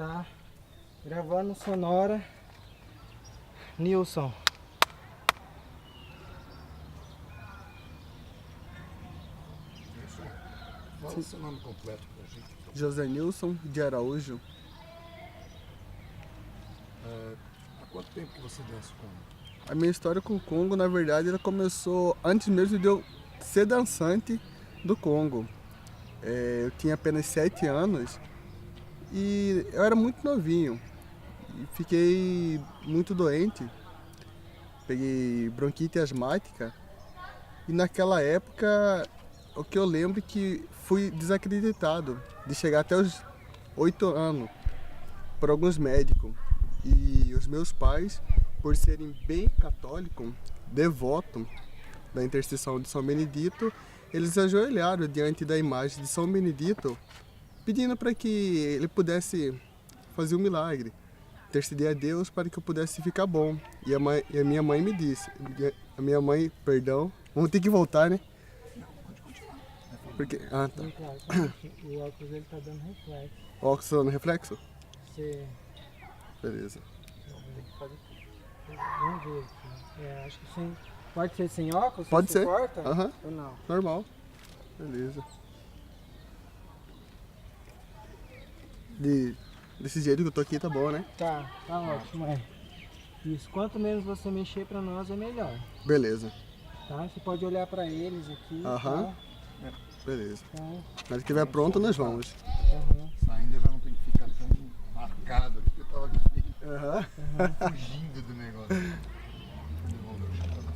tá? Gravando sonora. Nilson. Fala o seu nome completo pra gente. José Nilson de Araújo. Há quanto tempo que você dança Congo? A minha história com o Congo, na verdade, ela começou antes mesmo de eu ser dançante do Congo. Eu tinha apenas 7 anos e eu era muito novinho. E fiquei muito doente. Peguei bronquite asmática. E naquela época, o que eu lembro é que fui desacreditado de chegar até os 8 anos por alguns médicos. E os meus pais, por serem bem católicos, devotos da intercessão de São Benedito, eles ajoelharam diante da imagem de São Benedito, pedindo para que ele pudesse fazer um milagre, interceder a Deus para que eu pudesse ficar bom. E a minha mãe me disse, vamos ter que voltar, né? Porque, tá. O óculos ele tá dando reflexo. O óculos tá dando reflexo? Você... Beleza. Vamos ver aqui. Acho que sim. Pode ser sem óculos? Pode ser. Importa? Aham. Ou não? Normal. Beleza. Desse jeito que eu tô aqui tá bom, né? Tá ótimo, Isso, quanto menos você mexer pra nós é melhor. Beleza. Tá? Você pode olhar pra eles aqui. Aham. Tá? Beleza. Então, Na hora que estiver pronto, nós vamos. Saindo eu já não tenho que ficar tão marcado aqui, que eu tava aqui Aham. fugindo do negócio.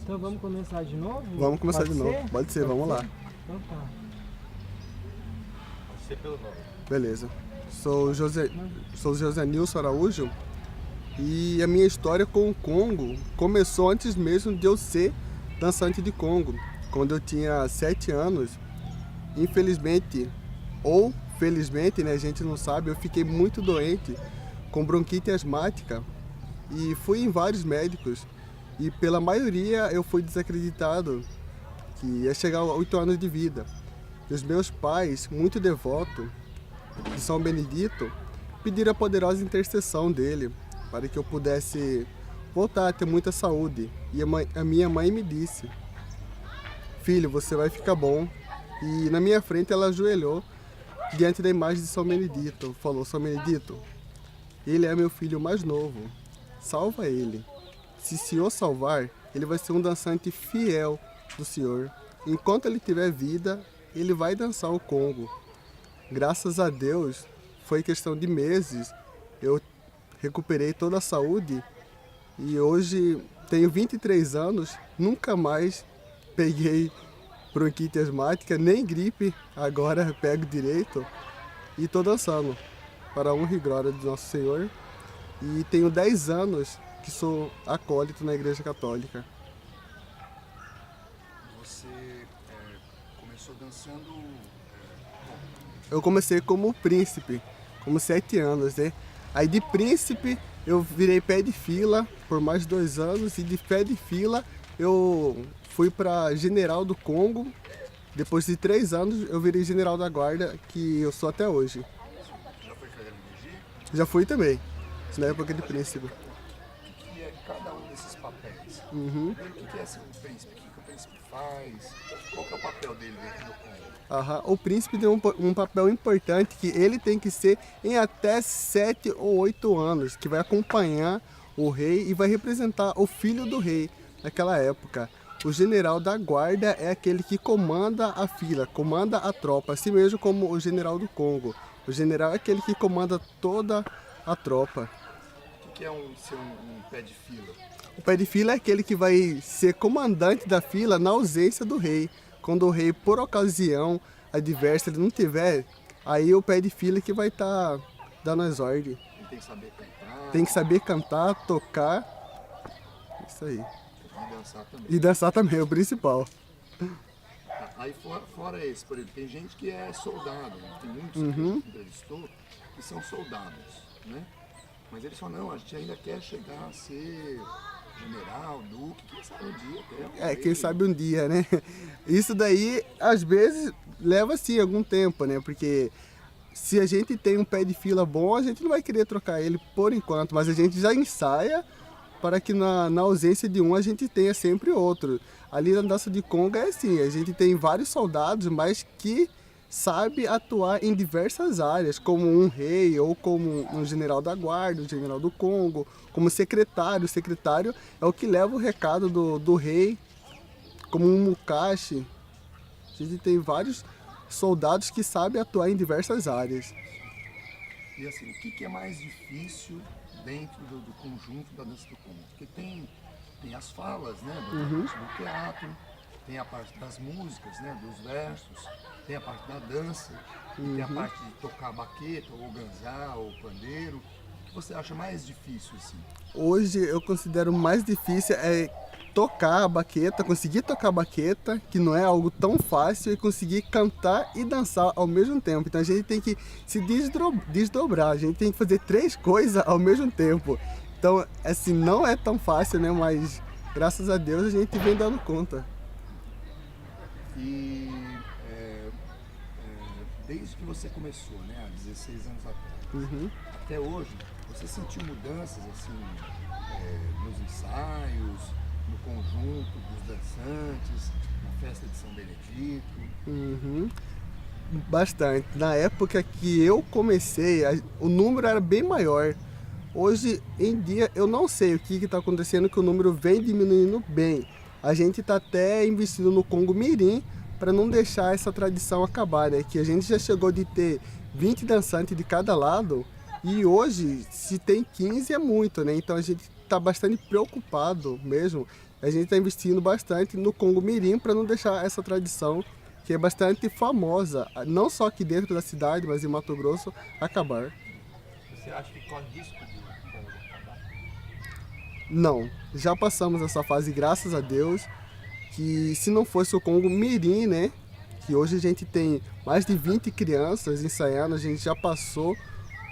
então vamos começar de novo? Vamos começar Pode de novo. ser? Pode ser, vamos lá. Então tá. Você pelo nome. Beleza. Sou José Nilson Araújo e a minha história com o Congo começou antes mesmo de eu ser dançante de Congo. Quando eu tinha 7 anos, infelizmente, ou felizmente, né, a gente não sabe, eu fiquei muito doente com bronquite asmática e fui em vários médicos e pela maioria eu fui desacreditado que ia chegar a 8 anos de vida. E os meus pais, muito devotos de São Benedito, pediram a poderosa intercessão dele para que eu pudesse voltar a ter muita saúde. E a minha mãe me disse: filho, você vai ficar bom. E na minha frente ela ajoelhou diante da imagem de São Benedito. Falou: São Benedito, ele é meu filho mais novo, salva ele. Se o Senhor salvar, ele vai ser um dançante fiel do Senhor. Enquanto ele tiver vida, ele vai dançar o Congo. Graças a Deus, foi questão de meses, eu recuperei toda a saúde e hoje tenho 23 anos, nunca mais peguei bronquite asmática, nem gripe, agora pego direito e estou dançando para a honra e glória do nosso Senhor. E tenho 10 anos que sou acólito na Igreja Católica. Você começou dançando... Eu comecei como príncipe, como 7 anos, né? Aí de príncipe eu virei pé de fila por mais 2 anos e de pé de fila eu fui para general do Congo. Depois de 3 anos eu virei general da guarda, que eu sou até hoje. Já foi carreira de Energia? Já fui também, na época de príncipe. O que é cada um desses papéis? Uhum. O que é ser um príncipe? O que o príncipe faz? Qual que é o papel dele dentro do Congo? O príncipe tem um papel importante que ele tem que ser em até 7 ou 8 anos, que vai acompanhar o rei e vai representar o filho do rei naquela época. O general da guarda é aquele que comanda a fila, comanda a tropa, assim mesmo como o general do Congo. O general é aquele que comanda toda a tropa. O que é ser um pé de fila? O pé de fila é aquele que vai ser comandante da fila na ausência do rei. Quando o rei, por ocasião adversa, ele não tiver, aí o pé de fila que vai estar dando as ordens. Ele tem que saber cantar. Tem que saber cantar, tocar, isso aí. E dançar também. E dançar também, é o principal. Aí fora esse, por exemplo, tem gente que é soldado, né? Tem muitos que a gente entrevistou que são soldados, né? Mas eles falam, não, a gente ainda quer chegar a ser general, duque, quem sabe um dia até. Quem sabe um dia, né? Isso daí, às vezes, leva sim algum tempo, né? Porque se a gente tem um pé de fila bom, a gente não vai querer trocar ele por enquanto, mas a gente já ensaia para que na ausência de um a gente tenha sempre outro. Ali na dança de Congo é assim, a gente tem vários soldados, mas que sabe atuar em diversas áreas, como um rei ou como um general da guarda, um general do Congo, como secretário. O secretário é o que leva o recado do rei, como um mukashi. A gente tem vários soldados que sabem atuar em diversas áreas. E assim, o que é mais difícil dentro do conjunto da dança do Congo? Porque tem as falas, né, do teatro, tem a parte das músicas, né, dos versos, tem a parte da dança, e tem a parte de tocar baqueta, ou ganzá, ou pandeiro. O que você acha mais difícil, assim? Hoje eu considero mais difícil tocar a baqueta, conseguir tocar a baqueta, que não é algo tão fácil, e conseguir cantar e dançar ao mesmo tempo. Então a gente tem que se desdobrar, a gente tem que fazer 3 coisas ao mesmo tempo. Então, assim, não é tão fácil, né? Mas graças a Deus a gente vem dando conta. E desde que você começou, né, há 16 anos atrás, até hoje, você sentiu mudanças assim nos ensaios, no conjunto dos dançantes, na festa de São Benedito? Bastante. Na época que eu comecei, o número era bem maior. Hoje em dia eu não sei o que está acontecendo, que o número vem diminuindo bem. A gente está até investindo no Congo Mirim para não deixar essa tradição acabar, né? Que a gente já chegou de ter 20 dançantes de cada lado e hoje, se tem 15 é muito, né? Então a gente está bastante preocupado mesmo. A gente está investindo bastante no Congo Mirim para não deixar essa tradição, que é bastante famosa, não só aqui dentro da cidade, mas em Mato Grosso, acabar. Você acha que corre risco de Congo acabar? Não, já passamos essa fase, graças a Deus, que se não fosse o Congo Mirim, né, que hoje a gente tem mais de 20 crianças ensaiando, a gente já passou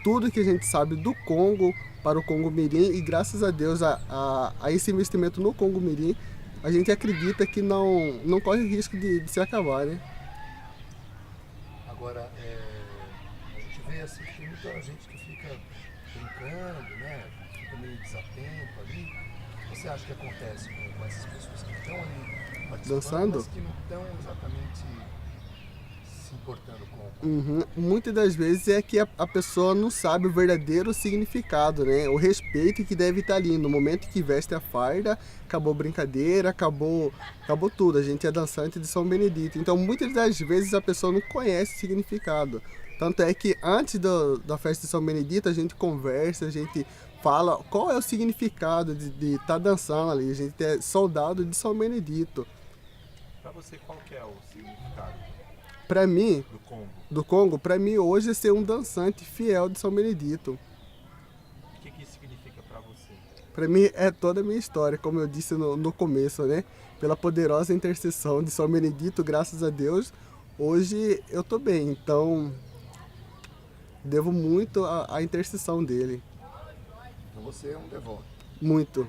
tudo que a gente sabe do Congo para o Congo Mirim e graças a Deus a esse investimento no Congo Mirim, a gente acredita que não corre risco de se acabar, né? Agora, a gente vê assim, que tem muita gente que fica brincando, né, fica meio desatento ali. O que você acha que acontece com essas pessoas que estão ali participando, Dançando? mas que não estão exatamente se importando com Muitas das vezes é que a pessoa não sabe o verdadeiro significado, né? O respeito que deve estar ali. No momento que veste a farda, acabou a brincadeira, acabou tudo. A gente é dançante de São Benedito. Então, muitas das vezes a pessoa não conhece o significado. Tanto é que antes da festa de São Benedito, a gente conversa, a gente fala qual é o significado de estar dançando ali. A gente é soldado de São Benedito. Para você, qual que é o significado Para mim, do Congo? para mim hoje é ser um dançante fiel de São Benedito. O que isso significa para você? Para mim é toda a minha história, como eu disse no começo, né? Pela poderosa intercessão de São Benedito, graças a Deus, hoje eu tô bem. Então, devo muito à intercessão dele. Então você é um devoto. Muito.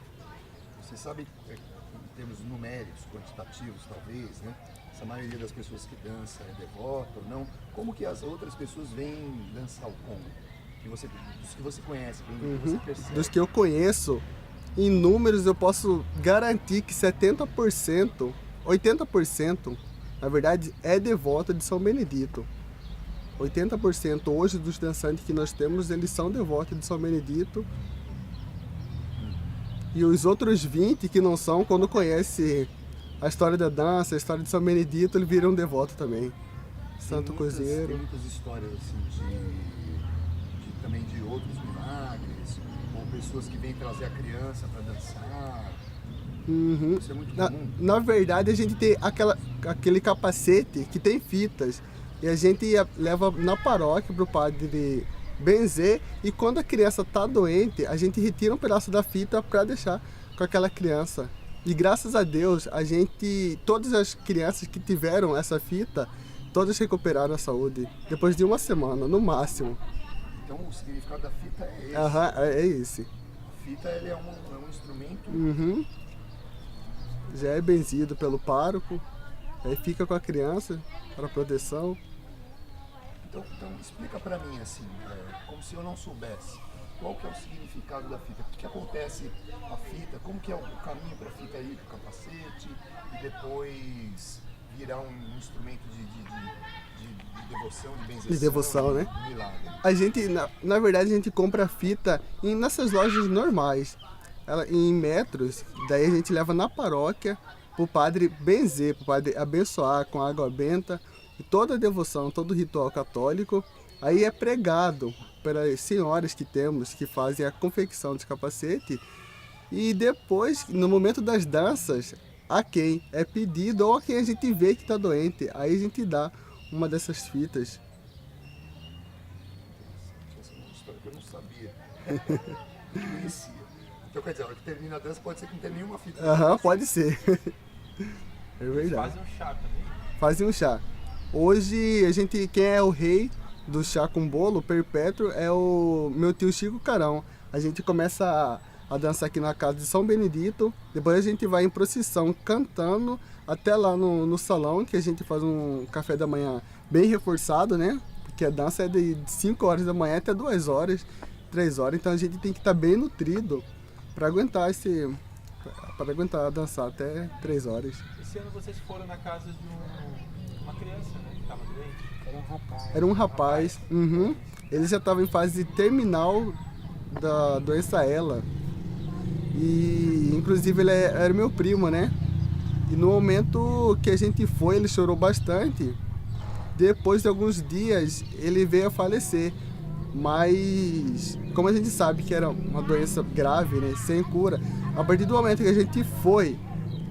Você sabe, em termos numéricos, quantitativos talvez, né? Se a maioria das pessoas que dança é devota ou não, como que as outras pessoas vêm dançar o Congo? Dos que você conhece, que você percebe? Dos que eu conheço, em números eu posso garantir que 70%, 80%, na verdade, é devoto de São Benedito. 80% hoje dos dançantes que nós temos, eles são devotos de São Benedito. E os outros 20 que não são, quando conhecem a história da dança, a história de São Benedito, ele vira um devoto também. Santo Cozeiro. Tem muitas histórias assim também de outros milagres, ou pessoas que vêm trazer a criança para dançar. Isso é muito comum. Na verdade, a gente tem aquele capacete que tem fitas. E a gente leva na paróquia para o padre benzer. E quando a criança está doente, a gente retira um pedaço da fita para deixar com aquela criança. E graças a Deus, todas as crianças que tiveram essa fita, todas recuperaram a saúde. Depois de uma semana, no máximo. Então o significado da fita é esse. É esse. A fita ele é um instrumento. Já é benzido pelo pároco. Aí fica com a criança para proteção. Então explica pra mim, assim, como se eu não soubesse. Qual que é o significado da fita? O que acontece a fita? Como que é o caminho para a fita ir para o capacete e depois virar um instrumento de devoção, de benzeção, De devoção, né? de milagre? A gente, na verdade, a gente compra fita nessas lojas normais, em metros. Daí a gente leva na paróquia pro padre benzer, pro padre abençoar com água benta. E toda a devoção, todo o ritual católico, aí é pregado pelas senhoras que temos, que fazem a confecção de capacete. E depois, no momento das danças, a quem é pedido ou a quem a gente vê que está doente, aí a gente dá uma dessas fitas. Essa é uma história que eu não sabia. Não conhecia. Então, quer dizer, a hora que termina a dança, pode ser que não tenha nenhuma fita. Aham, pode ser. É verdade. Fazem um chá também. Fazem um chá. Hoje, quem é o rei do chá com bolo perpétuo é o meu tio Chico Carão. A gente começa a dançar aqui na casa de São Benedito, depois a gente vai em procissão cantando até lá no salão, que a gente faz um café da manhã bem reforçado, né? Porque a dança é de 5 horas da manhã até 2 horas, 3 horas, então a gente tem que estar bem nutrido para aguentar dançar até 3 horas. Esse ano vocês foram na casa de uma criança, né? Que estava doente. Era um rapaz. Era um rapaz, ele já estava em fase terminal da doença ELA. E inclusive ele era meu primo, né? E no momento que a gente foi, ele chorou bastante. Depois de alguns dias, ele veio a falecer. Mas, como a gente sabe que era uma doença grave, né? Sem cura, a partir do momento que a gente foi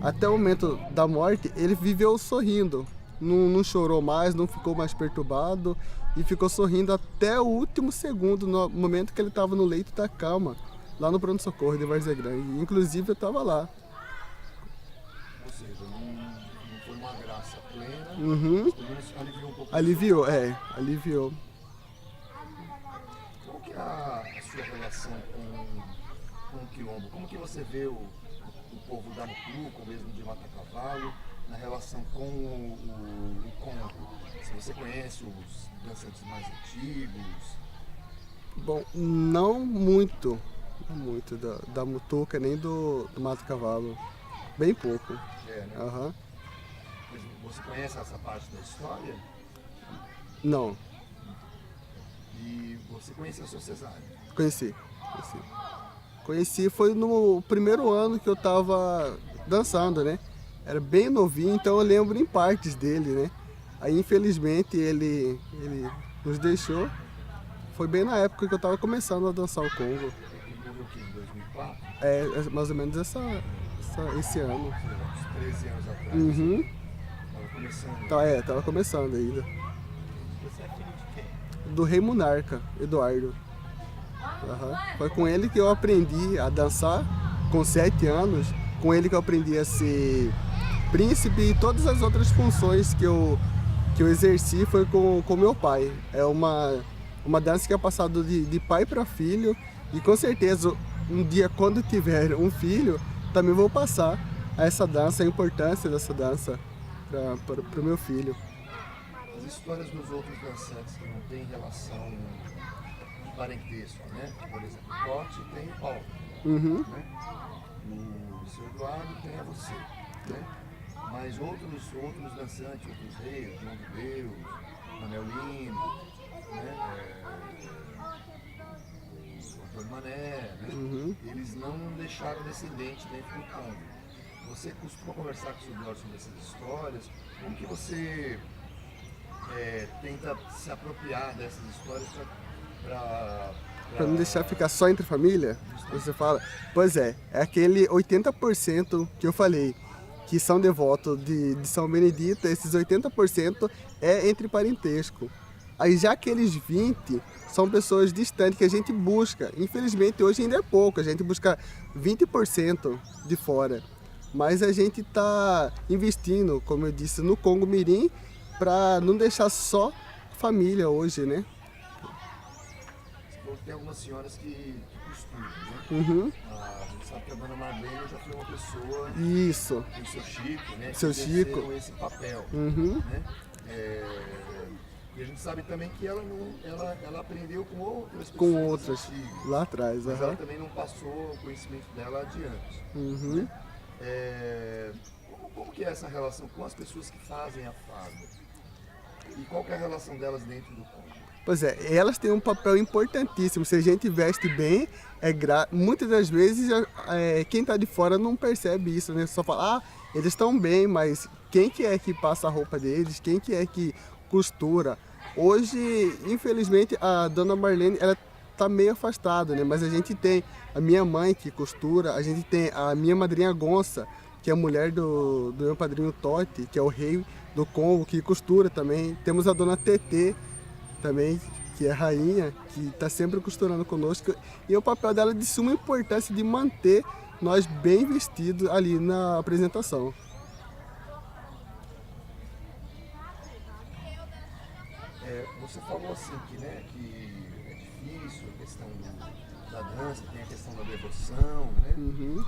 até o momento da morte, ele viveu sorrindo. Não chorou mais, não ficou mais perturbado e ficou sorrindo até o último segundo, no momento que ele estava no leito da cama, lá no pronto-socorro de Várzea Grande. Inclusive eu estava lá. Ou seja, não foi uma graça plena, Uhum. mas pelo menos aliviou um pouco. Aliviou. Qual que é a sua relação com o quilombo? Como que você vê o povo da Mutuca, ou mesmo de Mata Cavalo, na relação com o Congo? Se você conhece os dançantes mais antigos? Bom, não muito da Mutuca nem do Mato Cavalo. Bem pouco. Né? Aham. Mas você conhece essa parte da história? Não, E você conheceu o seu Cesário? conheci. Conheci foi no primeiro ano que eu tava dançando, né? Era bem novinho, então eu lembro em partes dele, né? Aí infelizmente ele nos deixou. Foi bem na época que eu tava começando a dançar o Congo. Ele morreu o quê? Em 2004? É mais ou menos esse ano. Uns 13 anos atrás. Uhum. Estava começando. Tava começando ainda. Você é filho de quem? Do rei monarca, Eduardo. Aham. Foi com ele que eu aprendi a dançar, com 7 anos. Com ele que eu aprendi a ser príncipe e todas as outras funções que eu exerci foi com meu pai. É uma dança que é passada de pai para filho e com certeza um dia quando tiver um filho também vou passar essa dança, a importância dessa dança para o meu filho. As histórias dos outros dançantes que não têm relação de parentesco, né? Por exemplo, o Totti tem o Paulo, Uhum. né? O seu Eduardo tem a você, né? Mas outros dançantes, outros reis, João de Deus, Manuel Lima, né? Antônio Mané, né? Uhum. Eles não deixaram descendente dentro do Congo. Você costuma conversar com o seu Eduardo sobre essas histórias? Como que você tenta se apropriar dessas histórias Para não deixar ficar só entre família, você fala. Pois é aquele 80% que eu falei, que são devotos de São Benedito, esses 80% é entre parentesco. Aí já aqueles 20% são pessoas distantes que a gente busca. Infelizmente hoje ainda é pouco, a gente busca 20% de fora. Mas a gente está investindo, como eu disse, no Congo Mirim, para não deixar só família hoje, né? Tem algumas senhoras que costuram, né? Uhum. A gente sabe que a dona Marlene já foi uma pessoa, Isso. tem o seu Chico, né? Seu que exerceu Chico. esse papel, Uhum. né? E a gente sabe também que ela aprendeu com outras pessoas. Com outras, antigas, lá atrás. mas aham. ela também não passou o conhecimento dela adiante. Uhum. Como que é essa relação com as pessoas que fazem a fado? E qual que é a relação delas dentro do Congo? Pois é, elas têm um papel importantíssimo. Se a gente veste bem, muitas das vezes quem está de fora não percebe isso, né? Só fala, eles estão bem, mas quem que é que passa a roupa deles? Quem que é que costura? Hoje, infelizmente, a dona Marlene, ela está meio afastada, né? Mas a gente tem a minha mãe que costura, a gente tem a minha madrinha Gonça, que é a mulher do meu padrinho Totti, que é o rei do Congo, que costura também. Temos a dona Tetê também, que é rainha, que está sempre costurando conosco. E o papel dela é de suma importância de manter nós bem vestidos ali na apresentação. Você falou assim que é difícil a questão da dança, tem a questão da devoção, né? Uhum.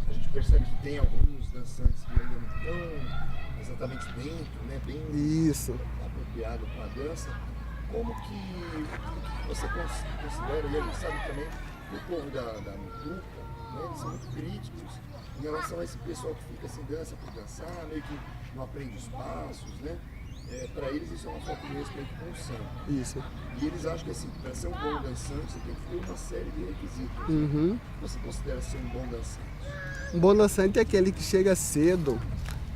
A gente percebe que tem alguns dançantes que ainda não estão exatamente dentro, né? Bem Isso. apropriado com a dança. Como que você considera, e a gente sabe também que o povo da Mutuca, né, eles são muito críticos em relação a esse pessoal que fica sem dança por dançar, meio que não aprende os passos, né? Para eles isso é uma falta de respeito com o santo. Isso. E eles acham que assim, para ser um bom dançante você tem que ter uma série de requisitos. Uhum. O que você considera ser um bom dançante? Um bom dançante é aquele que chega cedo,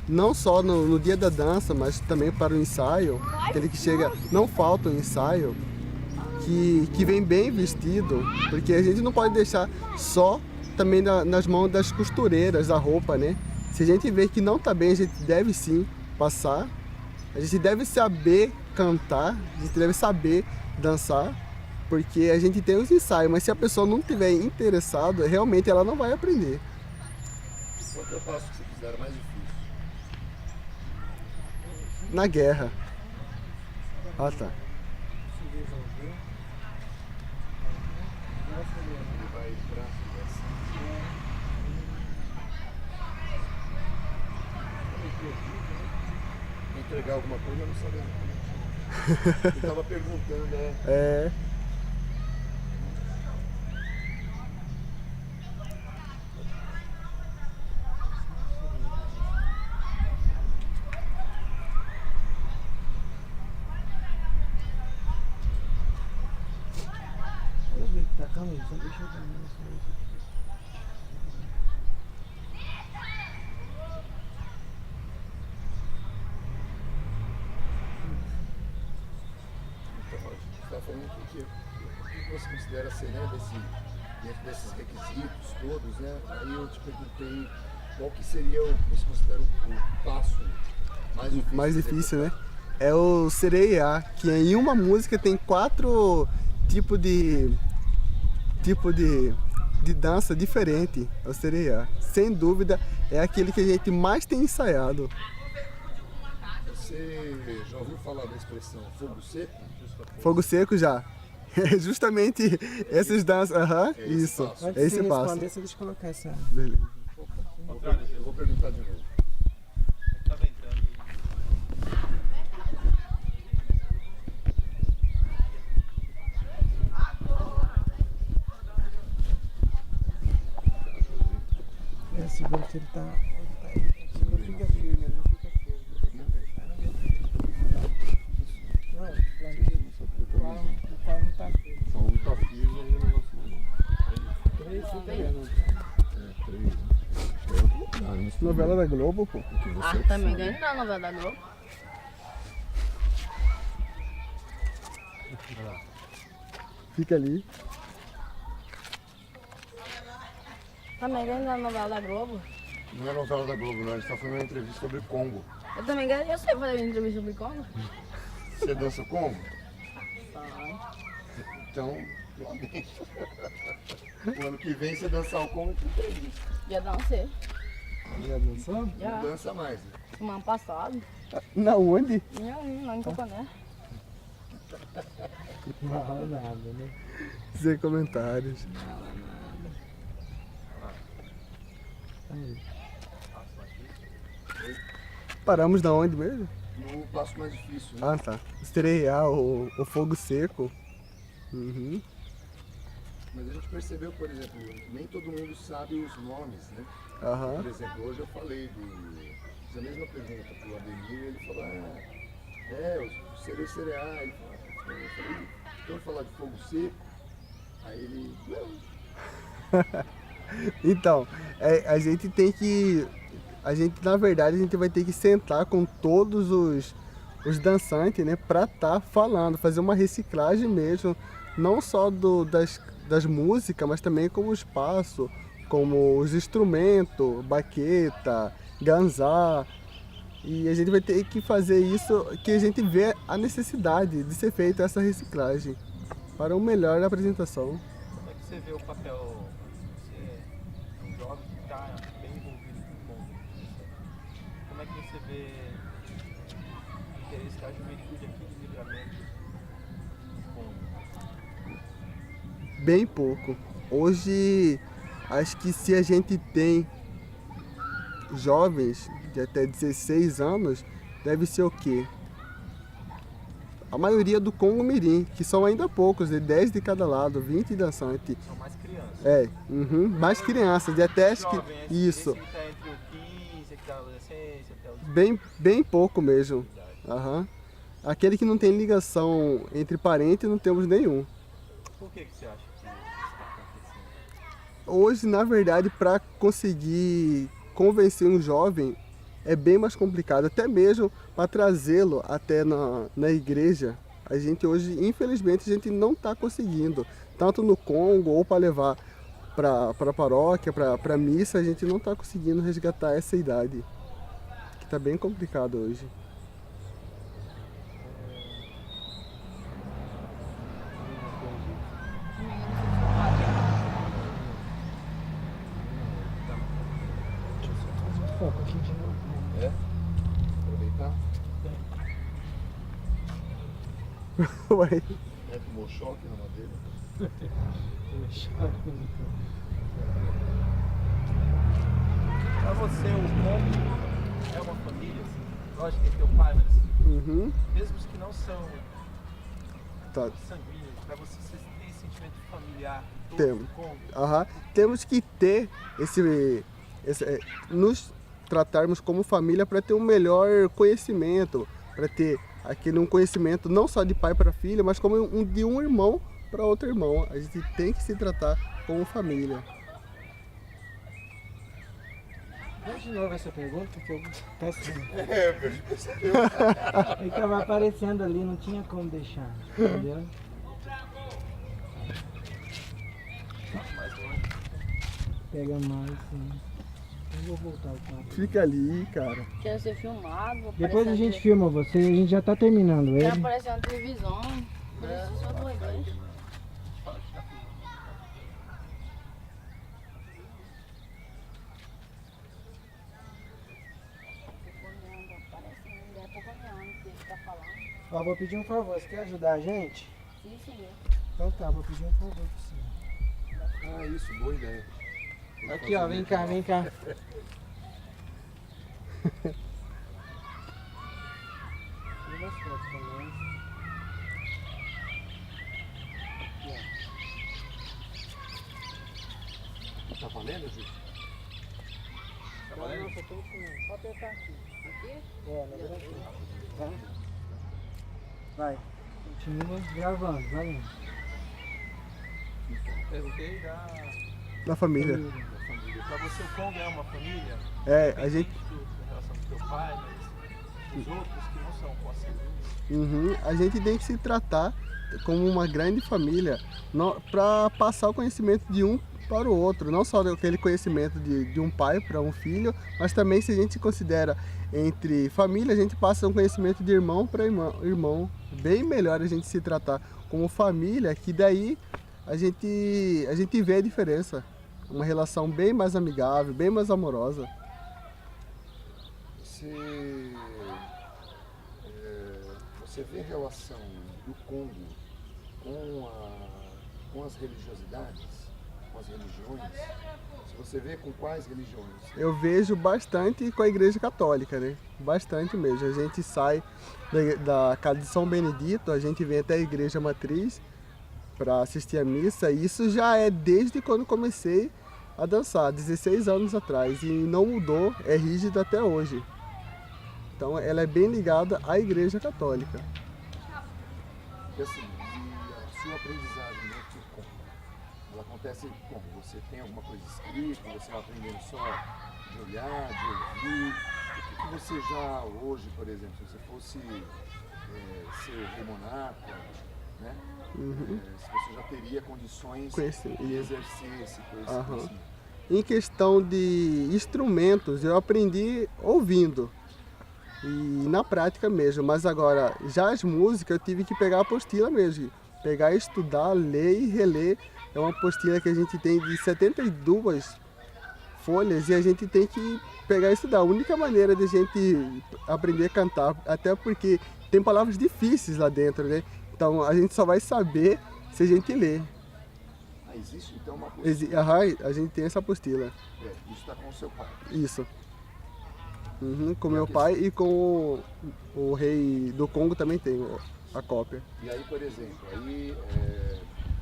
não só no dia da dança, mas também para o ensaio. Aquele que chega, não falta o ensaio, que vem bem vestido, porque a gente não pode deixar só também nas mãos das costureiras a roupa, né? Se a gente vê que não está bem, a gente deve sim passar. A gente deve saber cantar, a gente deve saber dançar, porque a gente tem os ensaios, mas se a pessoa não estiver interessada, realmente ela não vai aprender. Qual que é o passo que você considera mais difícil? Na guerra. Ah, tá. Ele vai para essa. Entregar alguma coisa, eu não sabia. Eu estava perguntando, É. Tá, calma aí, só deixa eu terminar isso aí. Então, a gente está falando aqui o que você considera ser, né, dentro desses requisitos todos, né? Aí eu te perguntei qual que seria o que você considera o passo mais difícil. Mais difícil, né? É o sereiá, que em uma música tem 4 tipos de dança diferente. É o sereiá. Sem dúvida, é aquele que a gente mais tem ensaiado. Você já ouviu falar da expressão fogo seco? Fogo seco já. É justamente essas danças. Aham, esse isso. passo. Antes É de esse você passo. responder, você deixa eu colocar essa. Beleza. Eu vou perguntar de novo. Tá ventando. Segura que ele tá. Segura, fica firme, ele não fica firme. Não, o pau não tá firme. Só um tá firme e o negócio não. 3, fica vendo. 3. Novela da Globo, pô. Também ganhei na novela da Globo. Fica ali. Também ganhei na novela da Globo. Não é novela da Globo, não. A gente tá fazendo uma entrevista sobre Congo. Eu também ganhei, eu sei fazer entrevista sobre como. Você dança Congo? Então, o ano que vem você dançar o Congo com entrevista. Já dancei. Já dançou? Já. Não dança mais. Né? Semana passada. Na onde? Lá em Copané. Não rola nada, né? Sem comentários. Aí. Paramos da onde mesmo? no passo mais difícil, né? Ah, tá. Estrear o fogo seco. Uhum. Mas a gente percebeu, por exemplo, nem todo mundo sabe os nomes, né? Aham. Por exemplo, hoje eu falei fiz a mesma pergunta pro Ademir, ele falou, o cereá. Ele falou, eu falei, então falar de fogo seco, aí ele, não. Então, a gente tem que. Na verdade, a gente vai ter que sentar com todos os dançantes, né? Pra estar falando, fazer uma reciclagem mesmo, não só das músicas, mas também como o espaço, como os instrumentos, baqueta, ganzá. E a gente vai ter que fazer isso, que a gente vê a necessidade de ser feita essa reciclagem para uma melhor apresentação. Como é que você vê o papel, você é um jovem que está bem envolvido com o Congo? Como é que você vê o interesse da juventude aqui de Livramento com o Congo? Bem pouco. Hoje, acho que se a gente tem jovens de até 16 anos, deve ser o quê? A maioria do Congo Mirim, que são ainda poucos, de 10 de cada lado, 20 dançantes. São mais crianças. Mais crianças, de até acho que Jovem, isso, esse que está entre o 15, que está na adolescência, até os bem pouco mesmo. Aham. Aquele que não tem ligação entre parentes, não temos nenhum. Por que você acha que isso está acontecendo? Hoje, na verdade, para conseguir convencer um jovem é bem mais complicado, até mesmo para trazê-lo até na igreja. A gente hoje, infelizmente, a gente não está conseguindo, tanto no Congo ou para levar para a paróquia, para a missa, a gente não está conseguindo resgatar essa idade, que está bem complicado hoje. Foco aqui de novo. É? Aproveitar? Ué, Tomou choque na madeira. Para você, o Congo é uma família, assim? Lógico que tem teu pai, mas uhum, mesmo os que não são tá. sanguíneos, para você ter esse sentimento familiar todo Temos. do Congo, Aham. Temos que ter nos tratarmos como família para ter um melhor conhecimento, para ter um conhecimento não só de pai para filho, mas como de um irmão para outro irmão. A gente tem que se tratar como família. Faz de novo essa pergunta que eu peço. Percebeu? Ele tava aparecendo ali, não tinha como deixar, entendeu? Pega mais, sim. Eu vou voltar o papo. Fica ali, cara. Quero ser filmado. vou Depois a aparecer gente na filma você, a gente já tá terminando Quero ele. aparecer na televisão. Por isso eu sou doido, hein? Aparecendo, é pouco que ele tá falando. Ó, vou pedir um favor, você quer ajudar a gente? Sim, senhor. Então tá, vou pedir um favor pra você. Ah, isso, boa ideia. Aqui ó, vem cá, vem cá. Tira as fotos pra nós. Tá valendo, Ju? tá valendo? Não, só tô filmando. Só apertar aqui. Aqui? É, na verdade. Tá? Vai. Continua gravando, valendo. Perguntei Na família. para você o Congo é uma família? A gente. Da relação com teu pai, mas os outros que não são consanguíneos. Uhum, a gente tem que se tratar como uma grande família para passar o conhecimento de um para o outro, não só aquele conhecimento de um pai para um filho, mas também se a gente considera entre família, a gente passa um conhecimento de irmão para irmão. Bem melhor a gente se tratar como família, que daí a gente vê a diferença. Uma relação bem mais amigável, bem mais amorosa. Você vê a relação do Congo com as religiosidades? com as religiões, se você vê com quais religiões? Eu vejo bastante com a Igreja Católica, né? Bastante mesmo. A gente sai da casa de São Benedito, a gente vem até a Igreja Matriz para assistir a missa. Isso já é desde quando comecei a dançar, 16 anos atrás, e não mudou, é rígido até hoje. Então ela é bem ligada à Igreja Católica. E assim, e a sua aprendizagem no Qigong, ela acontece como? Você tem alguma coisa escrita, você vai aprendendo só de olhar, de ouvir? O que você já hoje, por exemplo, se você fosse ser o rei monarca, né? Se você já teria condições de exercer esse conhecimento? Em questão de instrumentos, eu aprendi ouvindo e na prática mesmo, mas agora já as músicas eu tive que pegar a apostila mesmo, pegar, estudar, ler e reler. É uma apostila que a gente tem de 72 folhas e a gente tem que pegar e estudar. A única maneira de a gente aprender a cantar, até porque tem palavras difíceis lá dentro, né? Então a gente só vai saber se a gente ler. Ah, existe então uma apostila? A gente tem essa apostila. Isso está com o seu pai? Isso. Com meu pai e com o rei do Congo também tem a cópia. E aí, por exemplo,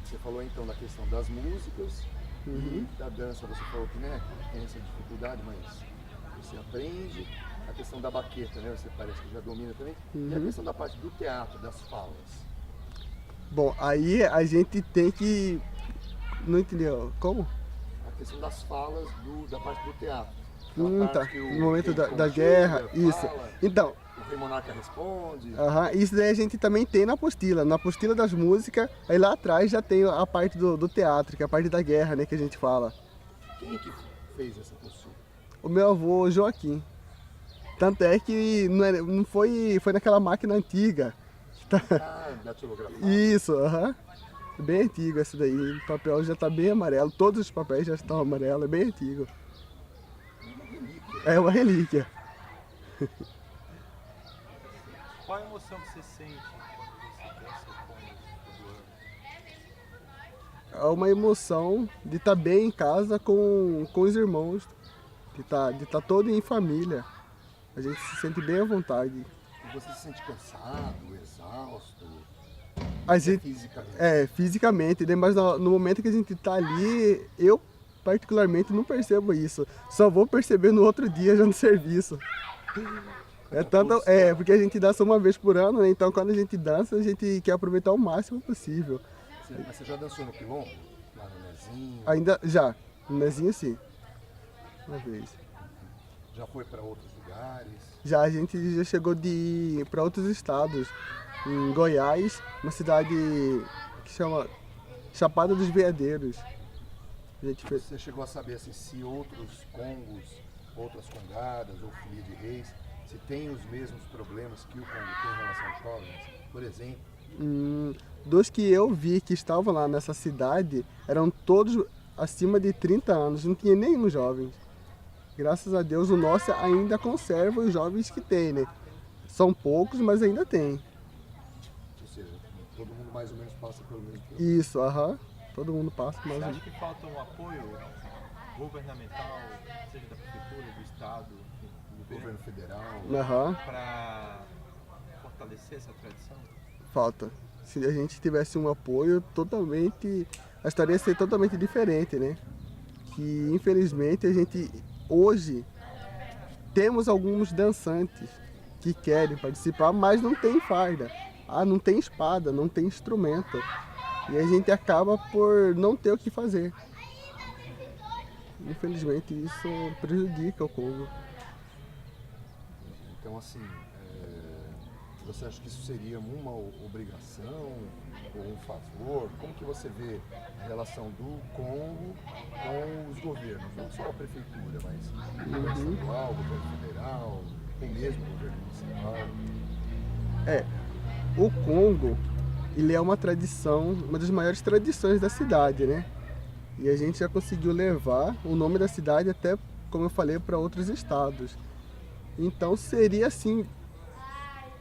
você falou então da questão das músicas e da dança. Você falou que né, tem essa dificuldade, mas você aprende. A questão da baqueta, né? Você parece que já domina também. E a questão da parte do teatro, das falas. Bom, aí a gente tem que... Não entendeu? Como? A questão das falas da parte do teatro. Tá. No momento da guerra, isso. Fala, então, o rei monarca responde. Isso daí a gente também tem na apostila. Na apostila das músicas, aí lá atrás já tem a parte do teatro, que é a parte da guerra, né, que a gente fala. Quem que fez essa apostila? O meu avô Joaquim. Tanto é que não foi naquela máquina antiga. Datilografado. Isso, bem antigo essa daí. O papel já está bem amarelo, todos os papéis já estão amarelos, é bem antigo. É uma relíquia. Qual a emoção que você sente quando você dança com É uma emoção de estar bem em casa com os irmãos, de estar todo em família. A gente se sente bem à vontade. E você se sente cansado, exausto? A gente, fisicamente? Fisicamente, né? Mas no momento que a gente está ali, eu particularmente não percebo isso. Só vou perceber no outro dia já no serviço. Porque a gente dança uma vez por ano, né? Então quando a gente dança, a gente quer aproveitar o máximo possível. Mas você já dançou no Quilombo? Lá no Nezinho? Ainda, já. No Nezinho, sim. Uma vez. Já foi para outros lugares? Já, a gente já chegou para outros estados. Em Goiás, uma cidade que chama Chapada dos Veadeiros. Você chegou a saber assim, se outros congos, outras congadas ou folia de reis, se tem os mesmos problemas que o Congo tem em relação aos jovens? Por exemplo? Dos que eu vi que estavam lá nessa cidade, eram todos acima de 30 anos, não tinha nenhum jovem. Graças a Deus o nosso ainda conserva os jovens que tem, né? São poucos, mas ainda tem. Ou seja, todo mundo mais ou menos passa pelo mesmo problema. Isso, todo mundo passa mais ou Você menos. acha que falta um apoio governamental, seja da prefeitura, do estado, enfim, do Governo federal? para fortalecer essa tradição? Falta. Se a gente tivesse um apoio totalmente, a história ia ser totalmente diferente, né? Que infelizmente a gente hoje temos alguns dançantes que querem participar, mas não tem farda, não tem espada, não tem instrumento. E a gente acaba por não ter o que fazer. Infelizmente isso prejudica o Congo. Então assim, você acha que isso seria uma obrigação ou um favor? Como que você vê a relação do Congo com os governos? Não só a prefeitura, mas o governo estadual, o governo federal, ou mesmo o governo municipal? O Congo, ele é uma tradição, uma das maiores tradições da cidade, né? E a gente já conseguiu levar o nome da cidade até, como eu falei, para outros estados. Então seria assim,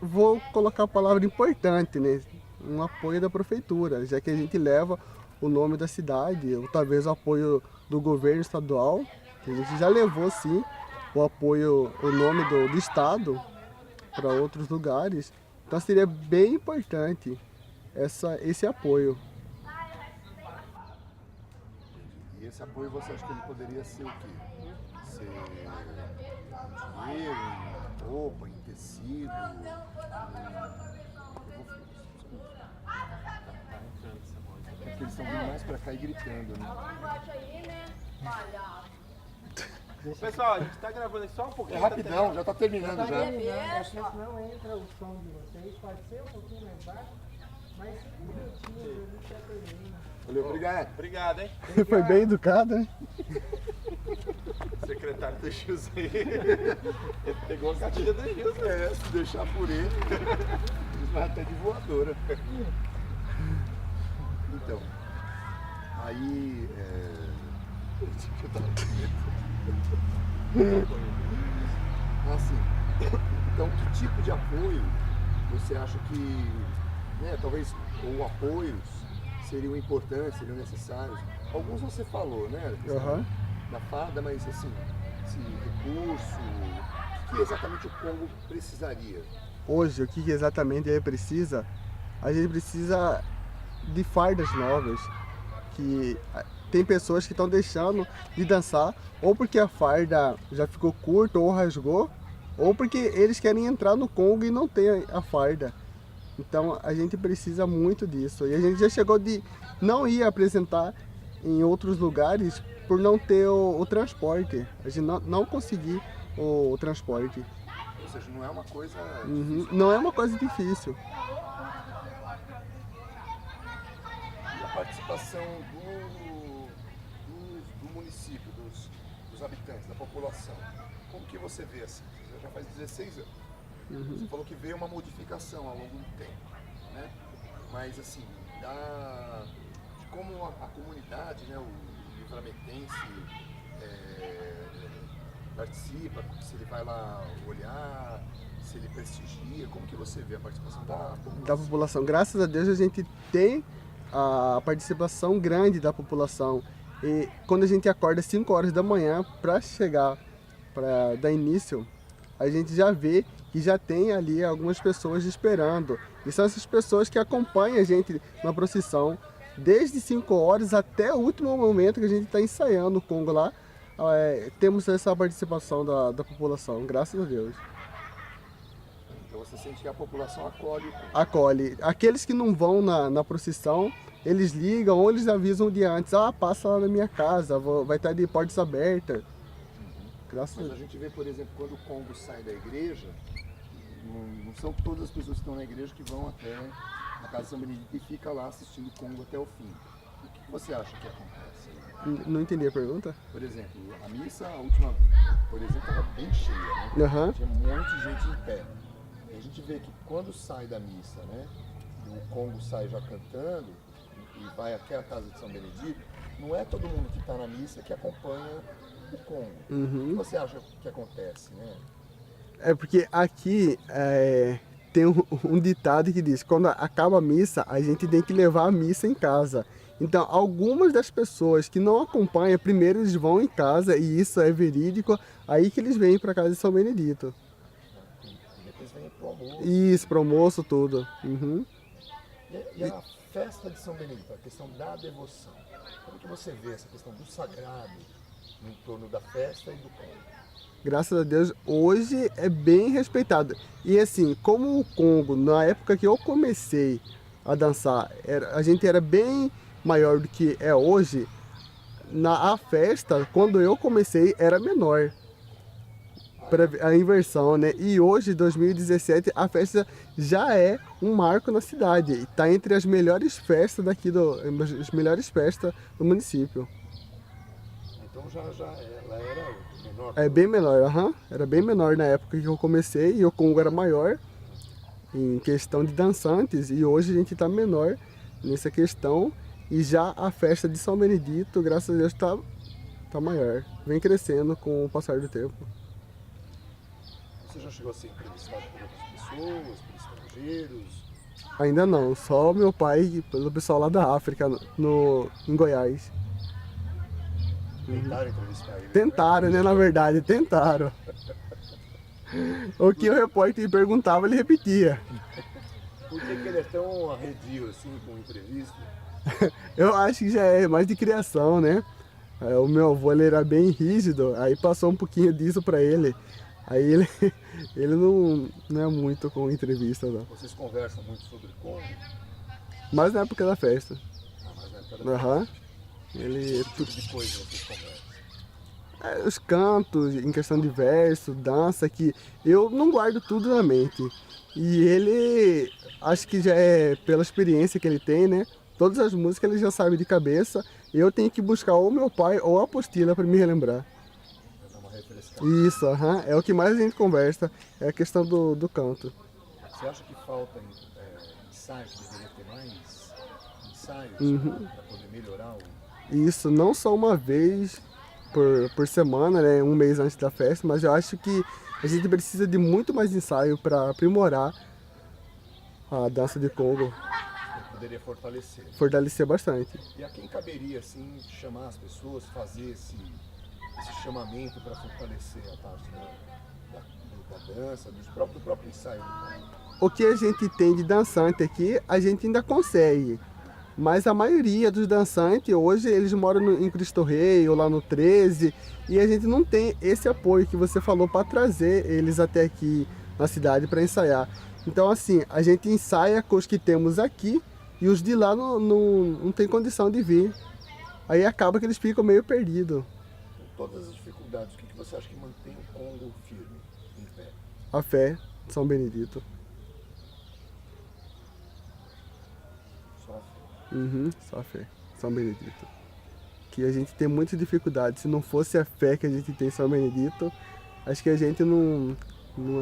vou colocar a palavra importante, né? Um apoio da prefeitura, já que a gente leva o nome da cidade, ou talvez o apoio do governo estadual, que a gente já levou sim o apoio, o nome do estado para outros lugares. Então seria bem importante esse apoio. E esse apoio você acha que ele poderia ser o quê? Ser em dinheiro, em roupa, em tecido? É que eles estão vindo mais pra cá e gritando, né? Pessoal, a gente tá gravando aqui só um pouquinho. É rapidão, já tá terminando já. Acho que não entra o som de vocês, pode ser um pouquinho mais baixo, mas 5 minutinhos a gente já termina. Valeu, obrigado. Obrigado, hein? Foi bem educado, né? Secretário do Gilson aí. Ele pegou a cartilha do Gilson. É, se deixar por ele, eles vai até de voadora. Então, aí... Assim, então que tipo de apoio você acha que, né, talvez, ou apoios seriam importantes, seriam necessários? Alguns você falou, né? A questão da farda, mas assim, esse recurso, o que exatamente o Congo precisaria? Hoje, o que exatamente ele precisa? A gente precisa de fardas novas, que tem pessoas que estão deixando de dançar, ou porque a farda já ficou curta ou rasgou, ou porque eles querem entrar no Congo e não tem a farda. Então a gente precisa muito disso. E a gente já chegou de não ir apresentar em outros lugares por não ter o transporte. A gente não conseguir o transporte. Ou seja, não é uma coisa... Não é uma coisa difícil. E a participação do município, dos habitantes, da população, como que você vê assim? Você já faz 16 anos. Você falou que veio uma modificação ao longo do tempo, né? Mas assim, de como a comunidade, né, o livramentense participa, se ele vai lá olhar, se ele prestigia, como que você vê a participação da população? Graças a Deus a gente tem a participação grande da população. E quando a gente acorda às 5 horas da manhã para chegar, para dar início, a gente já vê que já tem ali algumas pessoas esperando. E são essas pessoas que acompanham a gente na procissão, desde 5 horas até o último momento que a gente está ensaiando o Congo lá. Temos essa participação da população, graças a Deus. Então você sente que a população acolhe o Congo? Acolhe. Aqueles que não vão na procissão, eles ligam ou eles avisam um dia antes: passa lá na minha casa, vai estar de portas abertas. Graças a Mas Deus. a gente vê, por exemplo, quando o Congo sai da igreja, não são todas as pessoas que estão na igreja que vão até a casa de São Benedito e fica lá assistindo o Congo até o fim. O que você acha que acontece? Não entendi a pergunta? Por exemplo, a missa, a última, por exemplo, estava bem cheia, né? Tinha um monte de gente em pé. E a gente vê que quando sai da missa, né, e o Congo sai já cantando e vai até a casa de São Benedito, não é todo mundo que está na missa que acompanha o Congo. O que você acha que acontece, né? É porque aqui tem um ditado que diz: quando acaba a missa, a gente tem que levar a missa em casa. Então, algumas das pessoas que não acompanham, primeiro eles vão em casa, e isso é verídico, aí que eles vêm para casa de São Benedito. E depois vem pro almoço. Isso, pro almoço, tudo. E a festa de São Benedito, a questão da devoção. Como que você vê essa questão do sagrado em torno da festa e do Congo? Graças a Deus, hoje é bem respeitado. E assim, como o Congo, na época que eu comecei a dançar, a gente era bem maior do que é hoje, a festa, quando eu comecei, era menor. A inversão, né? E hoje, 2017, a festa já é um marco na cidade. Está entre as melhores festas as melhores festas do município. Então ela era menor? É bem menor, Era bem menor na época que eu comecei, e o Congo era maior em questão de dançantes, e hoje a gente está menor nessa questão, e já a festa de São Benedito, graças a Deus, tá maior. Vem crescendo com o passar do tempo. Você já chegou a ser entrevistado por outras pessoas, por estrangeiros? Ainda não, só meu pai e pelo pessoal lá da África, em Goiás. Tentaram entrevistar ele. Tentaram, né? Na verdade, tentaram. O que o repórter perguntava, ele repetia. Por que ele é tão arredio assim com entrevista? Eu acho que já é mais de criação, né? O meu avô ele era bem rígido, aí passou um pouquinho disso pra ele. Aí ele não é muito com entrevista, não. Vocês conversam muito sobre Congo? Mas na época da festa. Mas na época da Aham. Ele. que tipo de coisa vocês conversam? Os cantos, em questão de verso, dança, que eu não guardo tudo na mente. E ele, acho que já é pela experiência que ele tem, né? Todas as músicas ele já sabe de cabeça. Eu tenho que buscar ou meu pai ou a apostila para me relembrar. Pra dar uma refrescada. Isso, aham. É o que mais a gente conversa, é a questão do canto. Você acha que falta ensaios? Deveria ter mais ensaios para poder melhorar o... Isso, não só uma vez por semana, né? Um mês antes da festa, mas eu acho que a gente precisa de muito mais ensaio para aprimorar a dança de Congo, Poderia fortalecer bastante. E a quem caberia, assim, chamar as pessoas, fazer esse chamamento para fortalecer a parte da dança, do próprio ensaio? O que a gente tem de dançante aqui, a gente ainda consegue. Mas a maioria dos dançantes, hoje, eles moram em Cristo Rei ou lá no 13, e a gente não tem esse apoio que você falou para trazer eles até aqui na cidade para ensaiar. Então, assim, a gente ensaia com os que temos aqui e os de lá não tem condição de vir. Aí acaba que eles ficam meio perdidos. Com todas as dificuldades, o que você acha que mantém o Congo firme, em pé? A fé, São Benedito. Só a fé. Só a fé, São Benedito. Que a gente tem muita dificuldade. Se não fosse a fé que a gente tem em São Benedito, acho que a gente não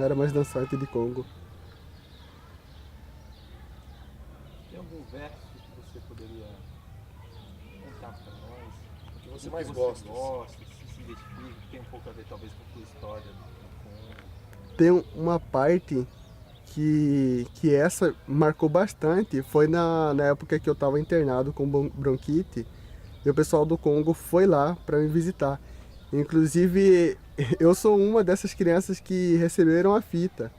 era mais dançante de Congo. Tem algum verso que você poderia contar para nós? O que você O mais que gosta? se identifica, que tem um pouco a ver talvez com a tua história do Congo. Tem uma parte que essa marcou bastante, foi na época que eu estava internado com bronquite, e o pessoal do Congo foi lá para me visitar. Inclusive, eu sou uma dessas crianças que receberam a fita.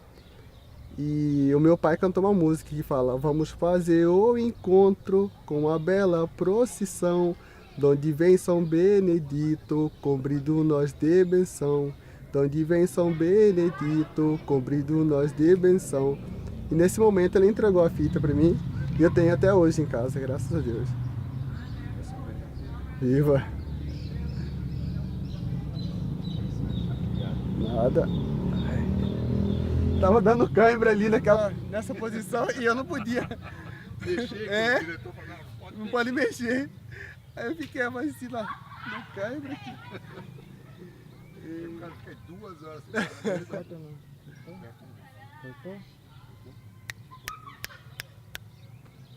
E o meu pai cantou uma música que fala: vamos fazer o encontro com a bela procissão, donde vem São Benedito, cobrindo nós de benção. Donde vem São Benedito, cobrindo nós de benção. E nesse momento ele entregou a fita para mim e eu tenho até hoje em casa, graças a Deus. Viva! Nada. Tava dando cãibra ali nessa posição e eu não podia. Mexer, Não pode mexer. Aí eu fiquei mais assim lá, na cãibra aqui. O cara fica 2 horas Corta não. Cortou?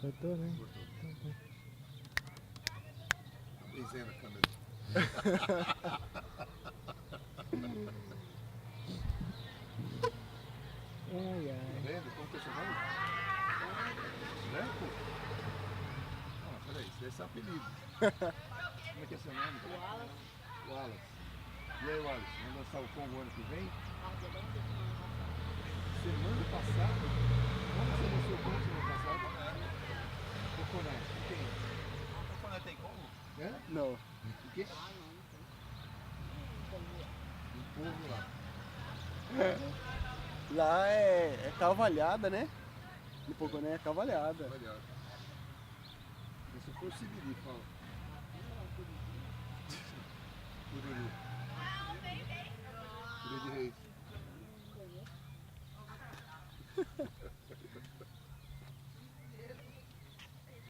Cortou, né? Desenha na câmera. Ai, Tá ai. vendo? Como que é seu nome? Branco? Ah, peraí, esse é seu apelido. Como é que é seu nome? Wallace. Wallace. E aí, Wallace, vamos lançar o Congo ano que vem? Semana passada? Como você lançou o Congo semana passada? Coconé. Quem? Coconé tem Congo? Hã? Não. O quê? Um povo lá. Lá é cavalhada, né? No Poconé é cavalhada. Olha. Se for o Sibiri, fala.